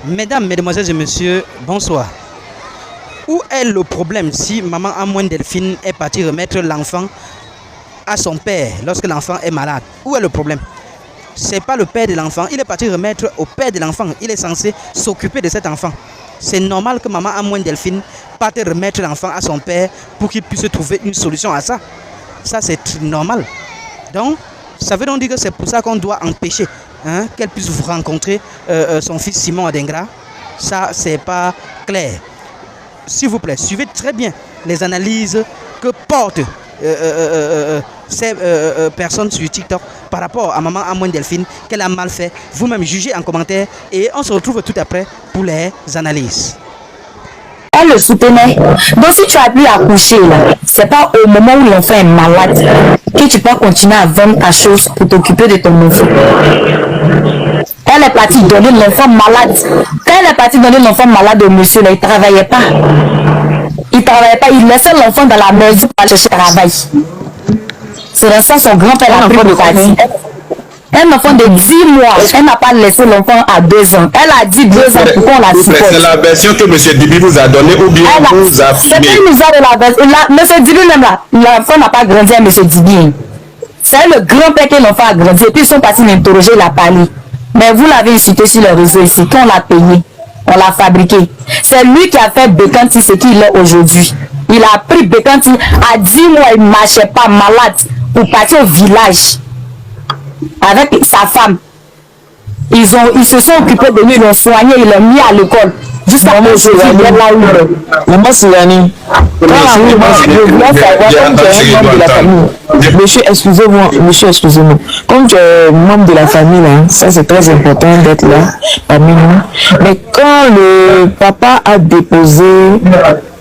Mesdames, Mesdemoiselles et Messieurs, bonsoir. Où est le problème si maman Amoine Delphine est partie remettre l'enfant à son père lorsque l'enfant est malade? Où est le problème? C'est pas le père de l'enfant, il est parti remettre au père de l'enfant. Il est censé s'occuper de cet enfant. C'est normal que maman Amoine Delphine parte remettre l'enfant à son père pour qu'il puisse trouver une solution à ça. Ça, c'est normal. Donc, ça veut donc dire que c'est pour ça qu'on doit empêcher qu'elle puisse vous rencontrer son fils Simon Adingra. Ça, c'est pas clair. S'il vous plaît, suivez très bien les analyses que portent ces personnes sur TikTok par rapport à maman Amoine Delphine, qu'elle a mal fait. Vous-même jugez en commentaire et on se retrouve tout après pour les analyses. Elle le soutenait. Donc si tu as pu accoucher là, c'est pas au moment où l'enfant est malade que tu peux continuer à vendre ta chose pour t'occuper de ton enfant. Elle est partie donner l'enfant malade. Quand elle est partie donner l'enfant malade au monsieur là, il travaillait pas. Il travaillait pas, il laissait l'enfant dans la maison pour aller chercher travail. C'est dans ça son grand-père a pris le parti. Un enfant de 10 mois, elle n'a pas laissé l'enfant à 2 ans. Elle a dit 2 ans pour qu'on la supporte. C'est la version que M. Dibi vous a donnée ou bien vous a filmé? C'est pas une histoire de la version. M. Dibi même là, l'enfant n'a pas grandi à M. Dibi. C'est le grand-père que l'enfant a grandi. Et puis ils sont partis m'interroger, il a parlé. Mais vous l'avez insulté sur le réseau ici. Quand on l'a payé, on l'a fabriqué. C'est lui qui a fait Bekanti ce qu'il est aujourd'hui. Il a pris Bekanti à 10 mois, il ne marchait pas, malade, pour partir au village avec sa femme. Ils se sont occupés de lui, ils l'ont soigné, ils l'ont mis à l'école. Jusqu'à Maman Sirani, monsieur, excusez-moi. Comme tu es membre de la famille, là, ça c'est très important d'être là parmi nous. Mais quand le papa a déposé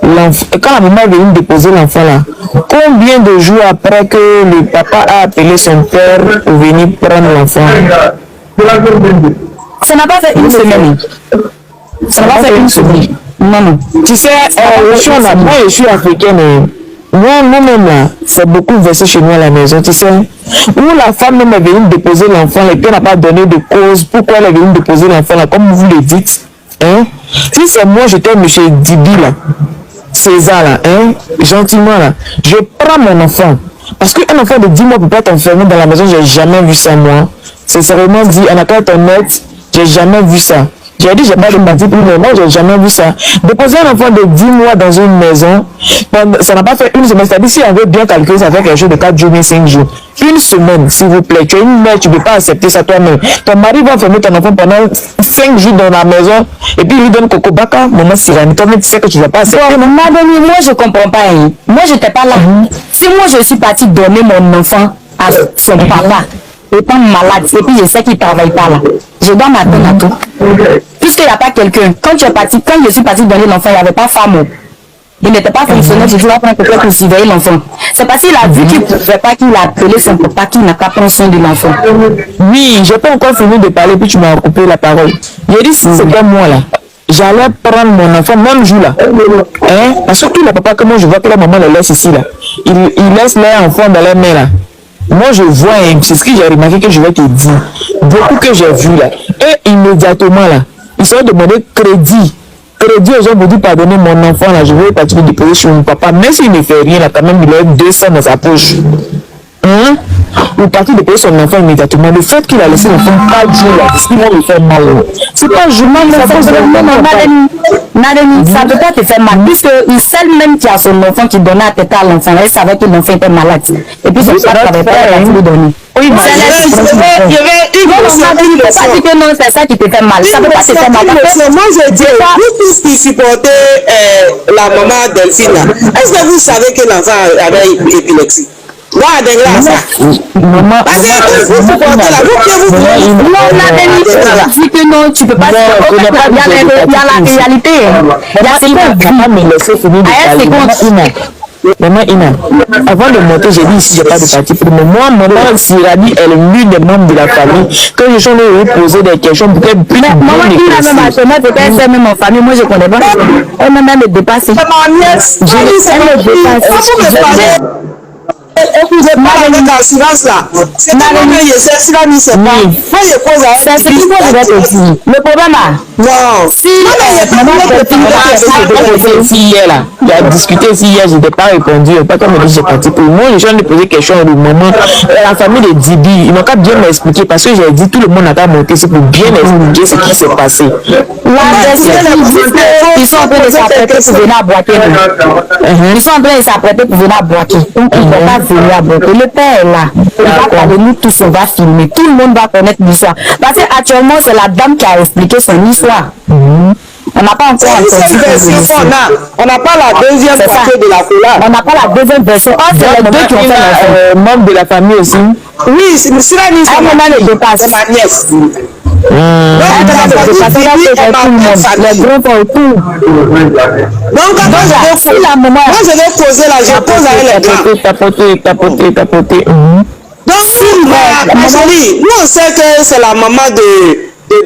l'enfant, quand la maman est venue déposer l'enfant là, combien de jours après que le papa a appelé son père pour venir prendre l'enfant? Ça n'a pas fait une semaine. Ça n'a pas fait une semaine. Non. Tu sais, moi je suis africaine. Nous-mêmes là, c'est beaucoup versé chez nous à la maison, tu sais. Où la femme même est venue déposer l'enfant et puis elle n'a pas donné de cause pourquoi elle est venue déposer l'enfant là, comme vous le dites. Hein? Si c'est moi, j'étais M. Dibi là, César là, gentiment là, je prends mon enfant. Parce qu'un enfant de 10 mois ne peut pas être enfermé dans la maison, j'ai jamais vu ça moi. Sincèrement dit, on a qu'à être honnête, j'ai jamais vu ça. J'ai dit, j'ai pas de parti pour mais moi, j'ai jamais vu ça. Déposer un enfant de 10 mois dans une maison, ça n'a pas fait une semaine. C'est-à-dire, si on veut bien calculer, ça fait quelque chose de 4 jours, 5 jours. Une semaine, s'il vous plaît. Tu es une mère, tu ne peux pas accepter ça toi-même. Ton mari va enfermer ton enfant pendant 5 jours dans la maison, et puis il lui donne Coco Baka, maman Sirani. Toi-même, tu sais que tu ne vas pas accepter. Madame, moi, je ne comprends pas. Moi, je n'étais pas là. Si moi, je suis partie donner mon enfant à son papa, étant malade, et puis je sais qu'il ne travaille pas là, je dois m'attendre à tout. Puisqu'il n'y a pas quelqu'un, quand je suis partie donner l'enfant, il n'y avait pas femme. Il n'était pas fonctionnel, je dois prendre quelqu'un pour surveiller l'enfant. C'est parce qu'il a vu qu'il ne pouvait pas, qu'il a appelé son papa, qu'il n'a pas pris soin de l'enfant. Oui, je n'ai pas encore fini de parler, puis tu m'as coupé la parole. J'ai dit, si c'était moi là, j'allais prendre mon enfant, même jour là. Parce que tous les papas, comme moi, je vois que la maman le laisse ici là. Ils laissent leur enfant dans les mains là. Moi je vois, c'est ce que j'ai remarqué que je vais te dire. Beaucoup que j'ai vu là. Et immédiatement là, ils se sont demandé crédit aux gens pour dire pardonnez mon enfant là, je vais partir de déposer sur mon papa. Même s'il ne fait rien là, quand même il a 200 dans sa poche. Ou partir déposer son enfant immédiatement. Le fait qu'il a laissé l'enfant 4 jours là, c'est ce qui va lui faire mal. C'est pas un journal, ça pose ça ne peut pas te faire mal, puisque celle même qui a son enfant qui donnait à tête à l'enfant, elle savait que l'enfant était malade. Et puis son père n'avait pas lui donner. Oui, mais non, c'est ça qui te fait mal. Ça ne peut pas te faire mal. Moi, je dis, vous tous qui supportez la maman Delphine, est-ce que vous savez que l'enfant avait épilepsie? Moi, maman, dit que non, tu peux pas. Il y a la réalité. Maman Ina, avant de monter, j'ai dit ici, j'ai pas de parti pour moi. Maman Sirani est l'une des membres de la famille. Quand je suis allé lui poser des questions, pour qu'elle puisse. Maman Ina, même à son mère, peut-être c'est même en famille. Moi, je connais pas. Elle m'a même dépassé. C'est ma nièce. Elle me dépasse. Écoutez-moi avec l'assurance là. C'est pas moi qui sais si la mise est pas. Moi je pose à C'est ce qu'il faut que je te dise. Le problème là. non. Si hier là, il a discuté ici hier, je n'ai pas répondu. Pas comme je suis parti pour moi, les gens me posaient question au moment. La famille de Dibi, ils n'ont qu'à bien m'expliquer parce que j'ai dit tout le monde n'a qu'à monter, c'est pour bien expliquer ce qui s'est passé. Ils sont en train de s'apprêter pour venir à boiter. Ils sont en train de s'apprêter pour venir à boiter. Donc ils ne vont pas venir à boiter. Le père est là. Il va parler, nous tous on va filmer. Tout le monde va connaître l'histoire. Parce qu'actuellement c'est la dame qui a expliqué son histoire. On n'a pas encore entendu. On n'a pas la deuxième partie de la collab. On n'a pas la deuxième version. C'est les deux qui ont fait la membre de la famille aussi. Oui, c'est monsieur la nièce. À un moment le dépasse. C'est ma nièce. Donc, moi je vais poser là, je pose à elle les tapoter. Donc, ma chérie, nous on sait que c'est la maman de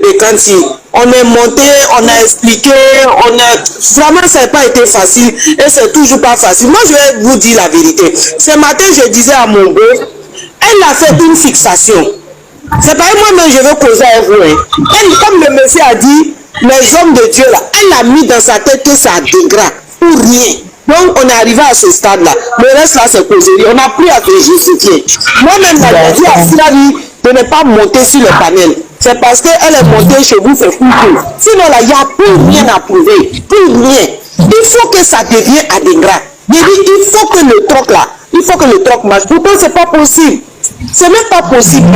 Bekanti. On est monté, on a expliqué, vraiment ça n'a pas été facile et c'est toujours pas facile. Moi je vais vous dire la vérité. Ce matin je disais à mon beau, elle a fait une fixation. C'est pas moi-même je veux causer avec vous. Elle, comme le monsieur a dit, les hommes de Dieu là, elle a mis dans sa tête que ça dégrade pour rien. Donc on est arrivé à ce stade-là. Le reste là c'est causerie. On n'a plus à se justifier. Moi-même j'ai dit à Sylvie de ne pas monter sur le panel. C'est parce qu'elle est montée chez vous, c'est fou. Sinon là, il n'y a plus rien à prouver. Plus rien. Il faut que ça devienne à des gras. Il faut que le troc là, il faut que le troc marche. Pourquoi c'est pas possible? C'est même pas possible.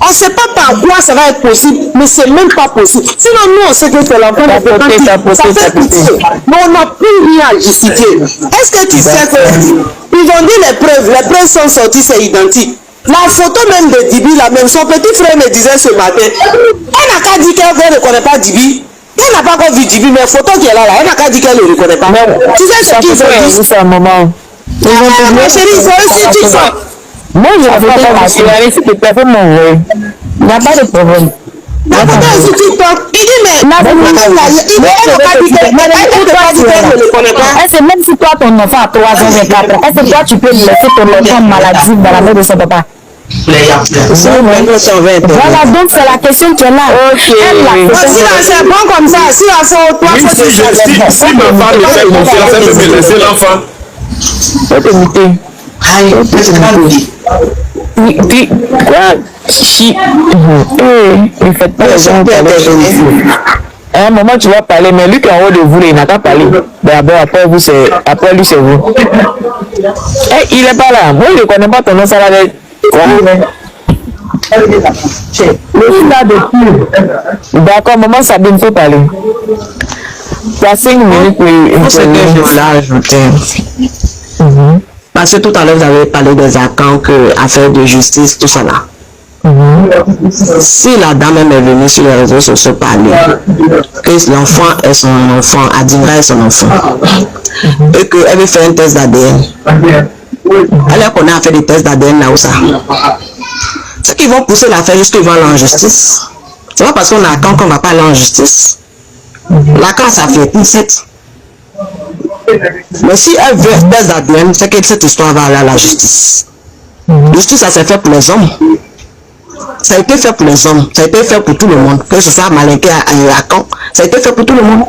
On ne sait pas par quoi ça va être possible, mais c'est même pas possible. Sinon, nous, on sait que c'est l'enfant de Bekanti. Ça fait pitié. Mais on n'a plus rien à justifier. Est-ce que tu sais que ils ont dit les preuves sont sorties, c'est identique. La photo même de Dibi, la même, son petit frère me disait ce matin, elle n'a qu'à dire qu'elle ne reconnaît pas Dibi. Elle n'a pas encore vu Dibi, mais la photo qui est là, elle n'a qu'à dire qu'elle ne le reconnaît pas. Tu sais ce qu'ils ont dit? C'est un moment. Ma chérie, il faut aussi dire ça. Moi, je ne vais pas m'assurer si tu peux m'envoyer. Il n'y a pas de problème. La photo est sur TikTok. Il dit, mais elle n'a pas dit qu'elle ne le connaît pas. Est-ce que même si toi, ton enfant a 3 ans, 24 ans, est-ce que toi, tu peux laisser ton enfant maladie dans la main de son papa? Voilà, donc c'est la question qui est là. Si c'est bon comme ça, si la faute, toi, si ma femme me fait confiance, elle peut me laisser l'enfant. Quoi? Ne faites pas les gens parler. À un moment, tu vas parler, mais lui qui est en haut de vous, il n'a pas parlé. D'abord, après lui, c'est vous. Il n'est pas là. Moi, je ne connais pas ton nom, ça va être. D'accord, maman Sabine, il faut parler. Tu as 5 minutes pour ce que je voulais ajouter. Parce que tout à l'heure, vous avez parlé des accords, affaires de justice, tout ça là. Si la dame est venue sur les réseaux sociaux parler que l'enfant est son enfant, Adingra est son enfant, et qu'elle veut faire un test d'ADN, elle connaît à faire des tests d'ADN là où ça. Ceux qui vont pousser l'affaire jusqu'ils vont aller en justice. C'est pas parce qu'on a quand qu'on va pas aller en justice. La quand ça fait une set. Mais si elle veut un test d'ADN, c'est que cette histoire va aller à la justice. Justice, ça s'est fait pour les hommes. Ça a été fait pour les hommes, ça a été fait pour tout le monde. Que ce soit Malinké à Caen, ça a été fait pour tout le monde.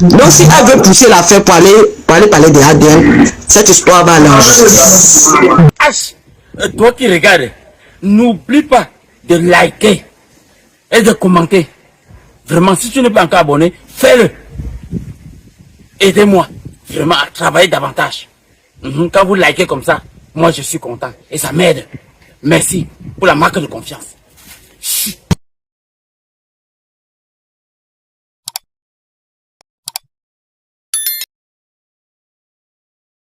Donc si elle veut pousser l'affaire pour aller parler de ADN, cette histoire va aller en justice. Toi qui regardes, n'oublie pas de liker et de commenter. Vraiment, si tu n'es pas encore abonné, fais-le. Aidez-moi vraiment à travailler davantage. Quand vous likez comme ça, moi je suis content et ça m'aide. Merci pour la marque de confiance.